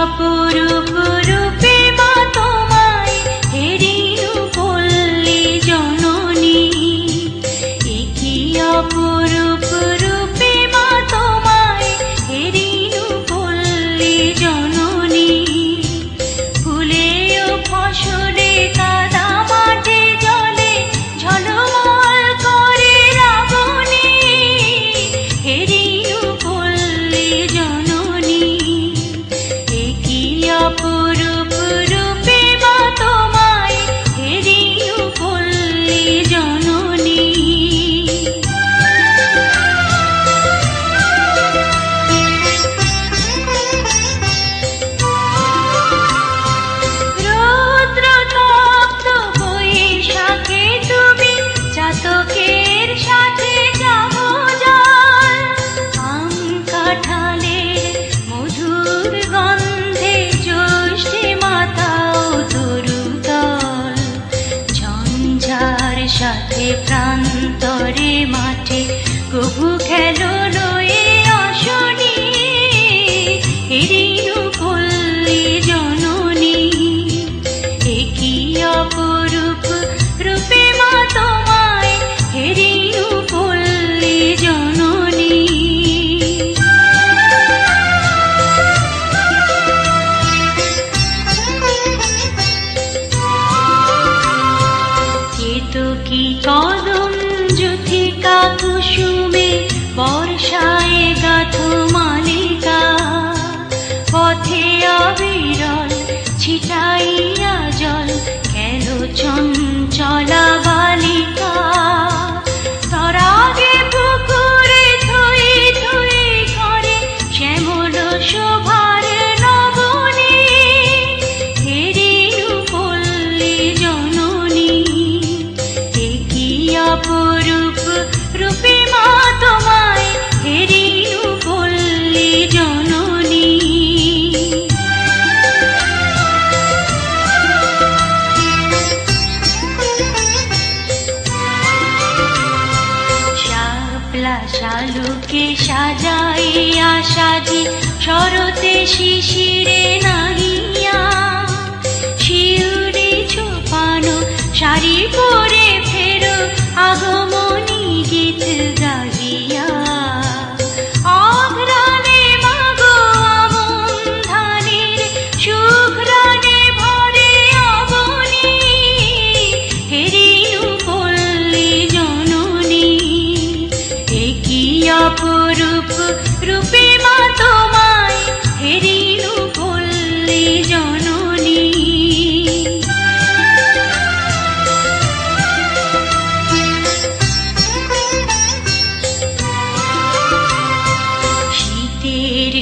অপরূপ রূপে মা তোমায় হেরিনু পল্লী জননী, কি অপরূপ রূপে মা তোমায় হেরিনু পল্লী জননী। ফুলে ও ফসলে কাদা মাঠে জলে ঝলমল করে রাবণী, হেরিনু পল্লী জননী। কি অপরূপ রূপে মা তোমায় হেরিনু পল্লী জননী। রৌদ্রতপ্ত বৈশাখে তুমি চাতকের সাথে যাও জল, আম কাঁঠালের মধুর গন্ধে জ্যৈষ্ঠে মাতাও তরুতল। ঝঞ্ঝার সাথে প্রান্তরে মাঠে প্রভু খেলো লয়ে আসনি, হেরিনু পল্লী জননী। কি অপরূপ রূপে মা তোমায় হেরিনু পল্লী জননী। কেতকী কদম যুথিকা কুসুমে বর্ষায় গাথো মালিকা, পথে অবিরল ছিটাইয়া জল খেলো চঞ্চলা বালিকা। তরাগে পুকুরে থই থই করে শ্যামল শোভার নবনী, হেরিনু পল্লী জননী। কি অপরূপ রূপে মা তোমায় হেরিনু পল্লী জননী। শাপলা শালুকে সাজাইয়া সাজি শরতে শিশিরে নাহিয়া, শিউরে ছোপানো শাড়ি পরে ফেরো আগমনী গীত গাহিয়া। অঘ্রাণে মাগো আমন ধানের সুঘ্রাণে ভরে অবনী, হেরিনু পল্লী জননী। কি অপরূপ রূপে মা তোমায় হেরিনু পল্লী জননী। শীতের